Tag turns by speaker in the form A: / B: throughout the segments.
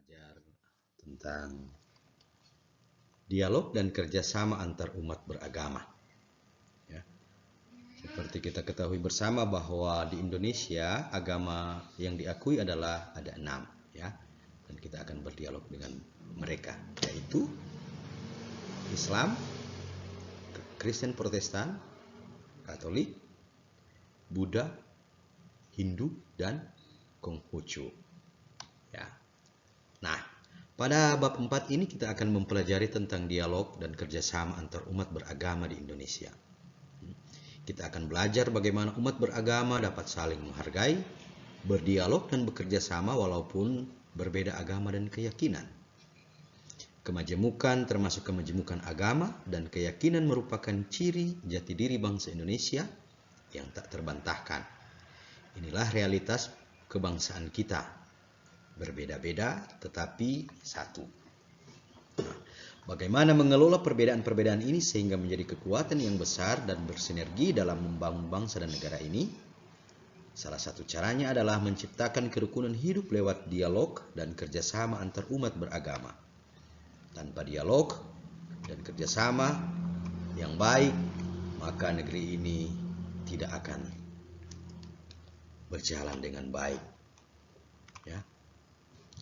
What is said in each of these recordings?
A: belajar tentang dialog dan kerjasama antar umat beragama. Ya. Seperti kita ketahui bersama bahwa di Indonesia agama yang diakui adalah ada 6, ya, dan kita akan berdialog dengan mereka, yaitu Islam, Kristen Protestan, Katolik, Buddha, Hindu, dan Konghucu. Ya. Nah, pada bab 4 ini kita akan mempelajari tentang dialog dan kerjasama antar umat beragama di Indonesia. Kita akan belajar bagaimana umat beragama dapat saling menghargai, berdialog dan bekerja sama walaupun berbeda agama dan keyakinan. Kemajemukan termasuk kemajemukan agama dan keyakinan merupakan ciri jati diri bangsa Indonesia yang tak terbantahkan. Inilah realitas kebangsaan kita. Berbeda-beda tetapi satu. Nah, bagaimana mengelola perbedaan-perbedaan ini sehingga menjadi kekuatan yang besar dan bersinergi dalam membangun bangsa dan negara ini? Salah satu caranya adalah menciptakan kerukunan hidup lewat dialog dan kerjasama antar umat beragama. Tanpa dialog dan kerjasama yang baik, maka negeri ini tidak akan berjalan dengan baik. Ya.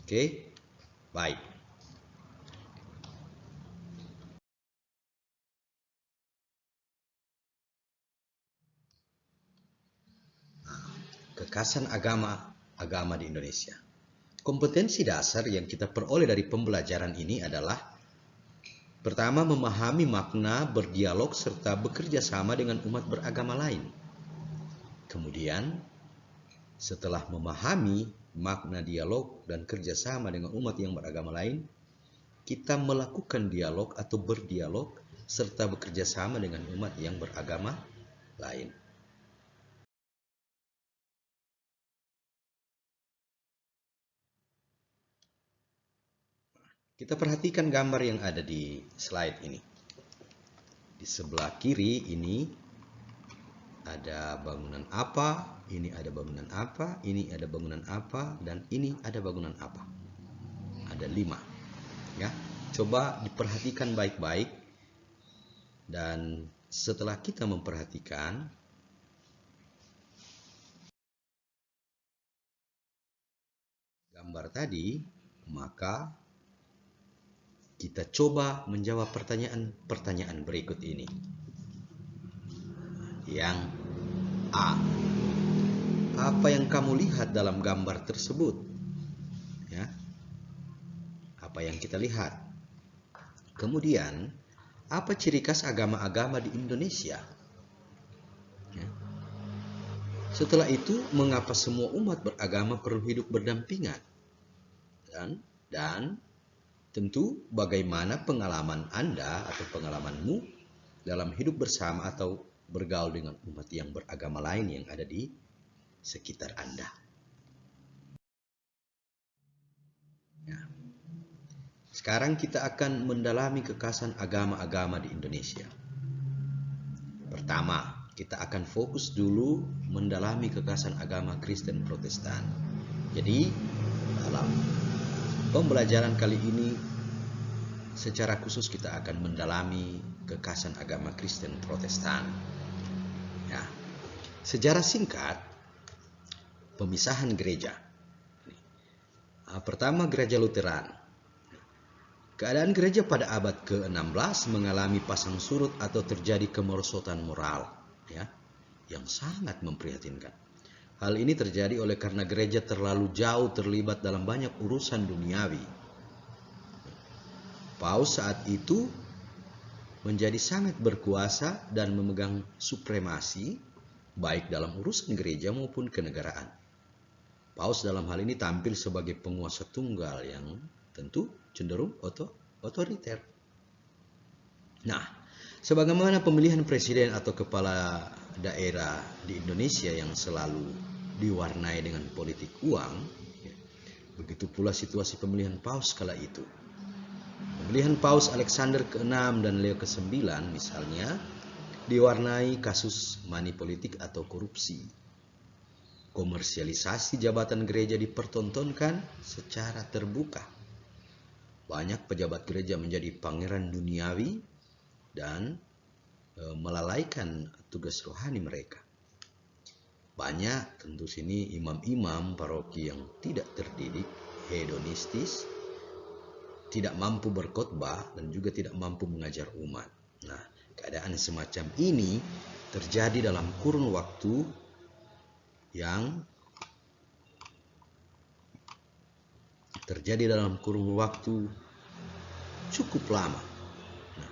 A: Oke, baik. Kekasan agama di Indonesia. Kompetensi dasar yang kita peroleh dari pembelajaran ini adalah: pertama, memahami makna berdialog serta bekerja sama dengan umat beragama lain. Kemudian, setelah memahami makna dialog dan kerjasama dengan umat yang beragama lain, kita melakukan dialog atau berdialog serta bekerja sama dengan umat yang beragama lain. Kita perhatikan gambar yang ada di slide ini. Di sebelah kiri ini ada bangunan apa, ini ada bangunan apa, ini ada bangunan apa, dan ini ada bangunan apa. Ada 5. Ya, coba diperhatikan baik-baik. Dan setelah kita memperhatikan, gambar tadi, maka kita coba menjawab pertanyaan berikut ini. Yang A. Apa yang kamu lihat dalam gambar tersebut? Ya. Apa yang kita lihat? Kemudian, apa ciri khas agama-agama di Indonesia? Ya. Setelah itu, mengapa semua umat beragama perlu hidup berdampingan? Dan tentu bagaimana pengalaman Anda atau pengalamanmu dalam hidup bersama atau bergaul dengan umat yang beragama lain yang ada di sekitar Anda. Ya. Sekarang kita akan mendalami kekhasan agama-agama di Indonesia. Pertama, kita akan fokus dulu mendalami kekhasan agama Kristen Protestan. Jadi, dalam pembelajaran kali ini secara khusus kita akan mendalami kekhasan agama Kristen Protestan. Ya. Sejarah singkat pemisahan gereja. Pertama, gereja Lutheran. Keadaan gereja pada abad ke-16 mengalami pasang surut atau terjadi kemerosotan moral, ya, yang sangat memprihatinkan. Hal ini terjadi oleh karena gereja terlalu jauh terlibat dalam banyak urusan duniawi. Paus saat itu menjadi sangat berkuasa dan memegang supremasi baik dalam urusan gereja maupun kenegaraan. Paus dalam hal ini tampil sebagai penguasa tunggal yang tentu cenderung otoriter. Nah, sebagaimana pemilihan presiden atau kepala daerah di Indonesia yang selalu diwarnai dengan politik uang, begitu pula situasi pemilihan Paus kala itu. Pemilihan Paus Alexander ke-6 dan Leo ke-9 misalnya diwarnai kasus money politik atau korupsi. Komersialisasi jabatan gereja dipertontonkan secara terbuka. banyak pejabat gereja menjadi pangeran duniawi dan melalaikan tugas rohani mereka. Banyak tentu sini imam-imam paroki yang tidak terdidik, hedonistis, tidak mampu berkhotbah dan juga tidak mampu mengajar umat. Nah, keadaan semacam ini terjadi dalam kurun waktu yang cukup lama. Nah,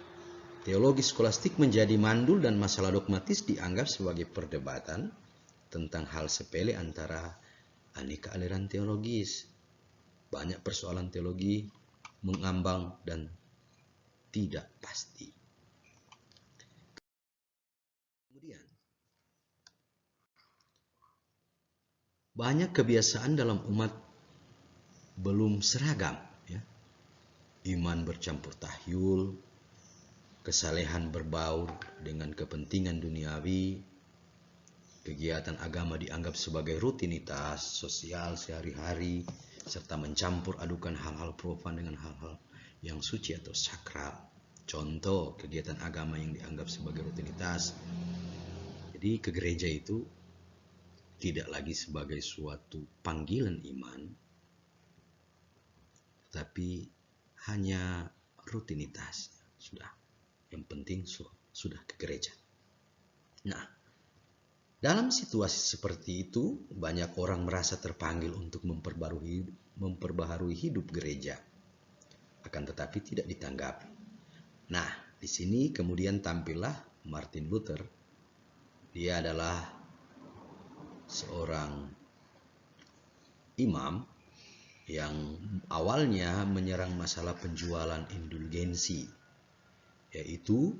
A: teologi skolastik menjadi mandul dan masalah dogmatis dianggap sebagai perdebatan tentang hal sepele antara aneka aliran teologis. Banyak persoalan teologi mengambang dan tidak pasti. Kemudian, banyak kebiasaan dalam umat belum seragam, ya. Iman bercampur tahyul, kesalehan berbaur dengan kepentingan duniawi, kegiatan agama dianggap sebagai rutinitas sosial sehari-hari, serta mencampur adukan hal-hal profan dengan hal-hal yang suci atau sakral. Contoh kegiatan agama yang dianggap sebagai rutinitas. Jadi ke gereja itu tidak lagi sebagai suatu panggilan iman, tapi hanya rutinitas. Sudah, yang penting sudah ke gereja. Nah, dalam situasi seperti itu, banyak orang merasa terpanggil untuk memperbaharui hidup gereja, akan tetapi tidak ditanggapi. Nah, di sini kemudian tampillah Martin Luther. Dia adalah seorang imam yang awalnya menyerang masalah penjualan indulgensi, yaitu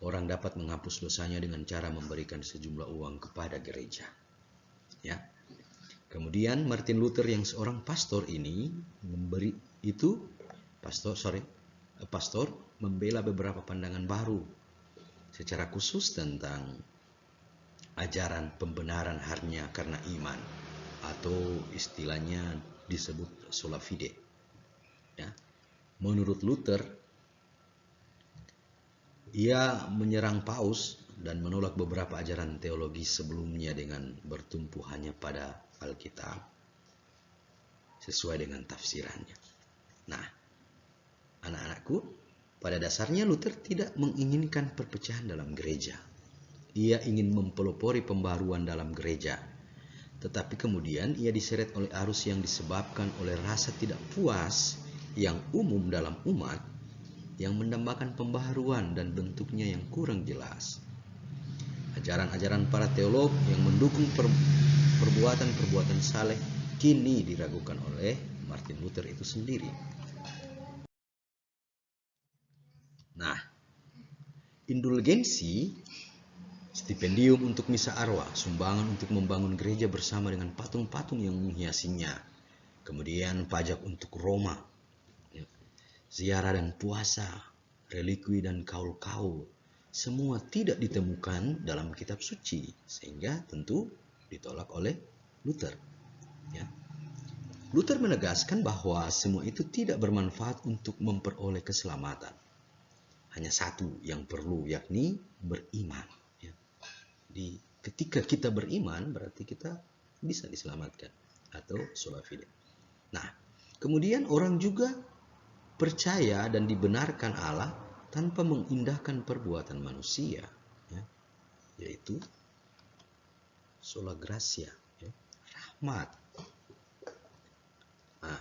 A: orang dapat menghapus dosanya dengan cara memberikan sejumlah uang kepada gereja. Ya. Kemudian Martin Luther yang seorang pastor ini pastor membela beberapa pandangan baru secara khusus tentang ajaran pembenaran hanya karena iman, atau istilahnya disebut sola fide. Ya. Menurut Luther, ia menyerang Paus dan menolak beberapa ajaran teologi sebelumnya dengan bertumpu hanya pada Alkitab sesuai dengan tafsirannya. Nah, anak-anakku, pada dasarnya Luther tidak menginginkan perpecahan dalam gereja. Ia ingin mempelopori pembaharuan dalam gereja. Tetapi kemudian ia diseret oleh arus yang disebabkan oleh rasa tidak puas yang umum dalam umat yang mendambakan pembaharuan dan bentuknya yang kurang jelas. Ajaran-ajaran para teolog yang mendukung perbuatan-perbuatan saleh kini diragukan oleh Martin Luther itu sendiri. Nah, indulgensi, stipendium untuk misa arwah, sumbangan untuk membangun gereja bersama dengan patung-patung yang menghiasinya, kemudian pajak untuk Roma, ziarah dan puasa, relikwi dan kaul-kaul, semua tidak ditemukan dalam kitab suci, sehingga tentu ditolak oleh Luther. Ya. Luther menegaskan bahwa semua itu tidak bermanfaat untuk memperoleh keselamatan. Hanya satu yang perlu, yakni beriman. Ya. Jadi ketika kita beriman, berarti kita bisa diselamatkan, atau sola fide. Nah, kemudian orang juga percaya dan dibenarkan Allah tanpa mengindahkan perbuatan manusia, ya, yaitu sola gratia, ya, rahmat. Nah,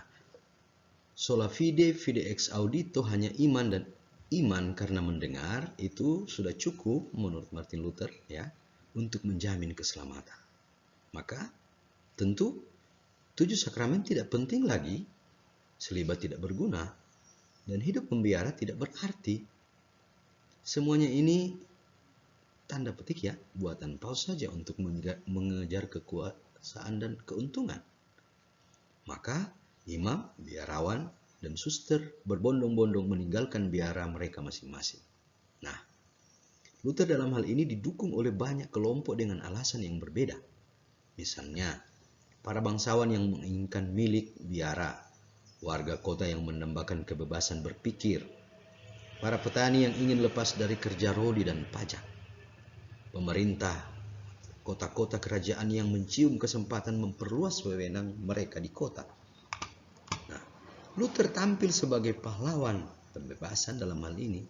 A: sola fide, fide ex audito, hanya iman dan iman karena mendengar, itu sudah cukup menurut Martin Luther, ya, untuk menjamin keselamatan. Maka tentu 7 sakramen tidak penting lagi, selibat tidak berguna, dan hidup pembiara tidak berarti. Semuanya ini tanda petik, ya, buatan Paus saja untuk mengejar kekuasaan dan keuntungan. Maka imam, biarawan, dan suster berbondong-bondong meninggalkan biara mereka masing-masing. Nah, Luther dalam hal ini didukung oleh banyak kelompok dengan alasan yang berbeda. Misalnya, para bangsawan yang menginginkan milik biara warga kota yang mendambakan kebebasan berpikir, para petani yang ingin lepas dari kerja rodi dan pajak, pemerintah kota-kota kerajaan yang mencium kesempatan memperluas wewenang mereka di kota. Nah, Luther tampil sebagai pahlawan pembebasan dalam hal ini.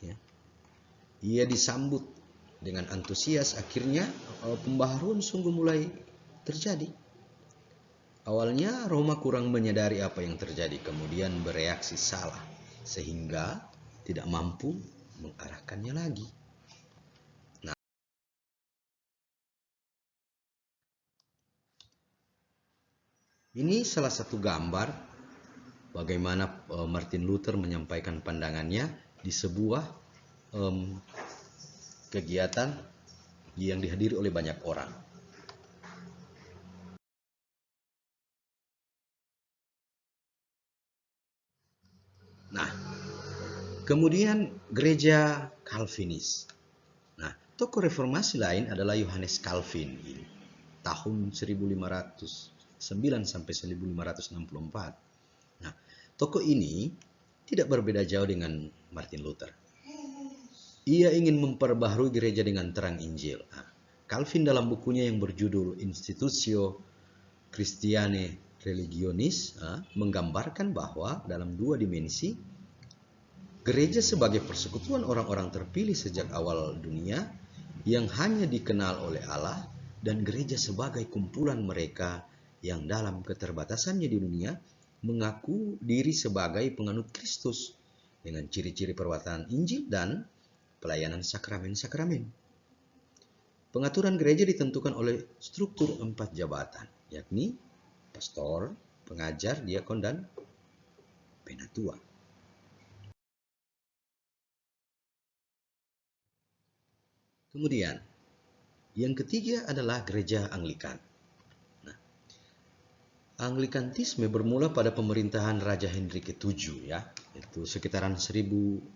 A: Ya. Ia disambut dengan antusias. Akhirnya pembaharuan sungguh mulai terjadi. Awalnya Roma kurang menyadari apa yang terjadi, kemudian bereaksi salah sehingga tidak mampu mengarahkannya lagi. Nah, ini salah satu gambar bagaimana Martin Luther menyampaikan pandangannya di sebuah kegiatan yang dihadiri oleh banyak orang. Nah, kemudian gereja Calvinis. Nah, tokoh reformasi lain adalah Yohanes Calvin, tahun 1509 sampai 1564. Nah, tokoh ini tidak berbeda jauh dengan Martin Luther. Ia ingin memperbaharui gereja dengan terang Injil. Nah, Calvin dalam bukunya yang berjudul Institutio Christianae Religionis menggambarkan bahwa dalam dua dimensi, gereja sebagai persekutuan orang-orang terpilih sejak awal dunia yang hanya dikenal oleh Allah, dan gereja sebagai kumpulan mereka yang dalam keterbatasannya di dunia mengaku diri sebagai penganut Kristus dengan ciri-ciri perwatanan Injil dan pelayanan sakramen-sakramen. Pengaturan gereja ditentukan oleh struktur 4 jabatan, yakni pastor, pengajar, diakon, dan penatua. Kemudian, yang ketiga adalah gereja Anglikan. Nah, Anglikanisme bermula pada pemerintahan Raja Henry ke-7 ya, itu sekitaran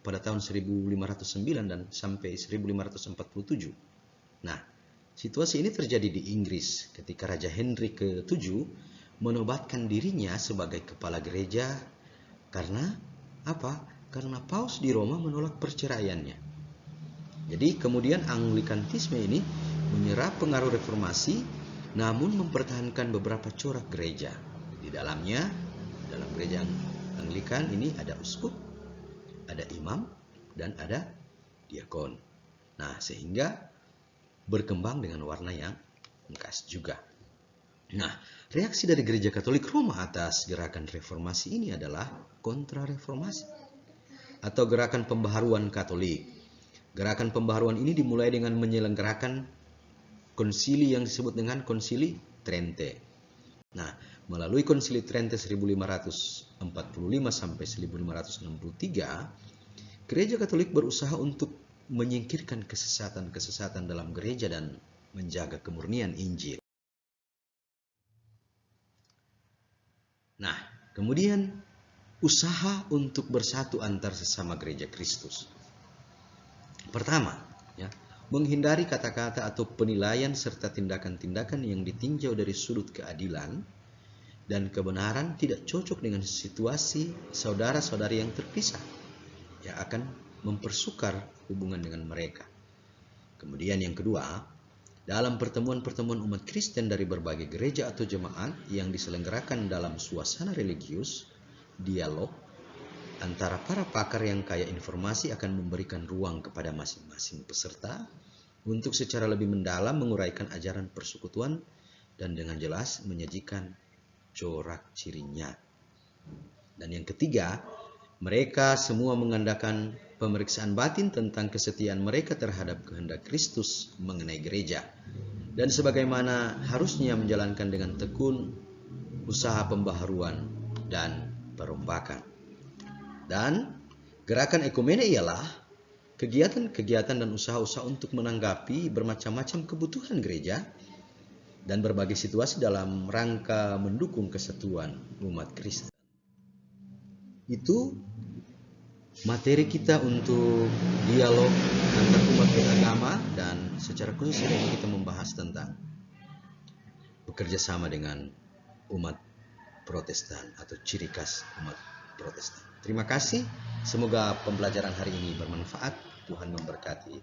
A: pada tahun 1509 dan sampai 1547. Nah, situasi ini terjadi di Inggris ketika Raja Henry ke-7 menobatkan dirinya sebagai kepala gereja karena apa? Karena Paus di Roma menolak perceraiannya. Jadi kemudian Anglikanisme ini menyerap pengaruh reformasi namun mempertahankan beberapa corak gereja. Di dalamnya, dalam gereja Anglikan ini ada uskup, ada imam, dan ada diakon. Nah, sehingga berkembang dengan warna yang khas juga. Nah, reaksi dari gereja Katolik Roma atas gerakan reformasi ini adalah kontrareformasi atau gerakan pembaharuan Katolik. Gerakan pembaharuan ini dimulai dengan menyelenggarakan konsili yang disebut dengan Konsili Trente. Nah, melalui Konsili Trente 1545 sampai 1563, gereja Katolik berusaha untuk menyingkirkan kesesatan-kesesatan dalam gereja dan menjaga kemurnian Injil. Nah, kemudian usaha untuk bersatu antar sesama gereja Kristus. Pertama, menghindari kata-kata atau penilaian serta tindakan-tindakan yang ditinjau dari sudut keadilan dan kebenaran tidak cocok dengan situasi saudara-saudari yang terpisah, yang akan mempersukar hubungan dengan mereka. Kemudian yang kedua, dalam pertemuan-pertemuan umat Kristen dari berbagai gereja atau jemaat yang diselenggarakan dalam suasana religius, dialog antara para pakar yang kaya informasi akan memberikan ruang kepada masing-masing peserta untuk secara lebih mendalam menguraikan ajaran persekutuan dan dengan jelas menyajikan corak cirinya. Dan yang ketiga, mereka semua mengadakan pemeriksaan batin tentang kesetiaan mereka terhadap kehendak Kristus mengenai gereja, dan sebagaimana harusnya menjalankan dengan tekun usaha pembaharuan dan perombakan. Dan gerakan ekumene ialah kegiatan-kegiatan dan usaha-usaha untuk menanggapi bermacam-macam kebutuhan gereja dan berbagai situasi dalam rangka mendukung kesatuan umat Kristen. Itu materi kita untuk dialog antar umat beragama, dan secara khusus ini kita membahas tentang bekerja sama dengan umat Protestan atau ciri khas umat Protestan. Terima kasih. Semoga pembelajaran hari ini bermanfaat. Tuhan memberkati.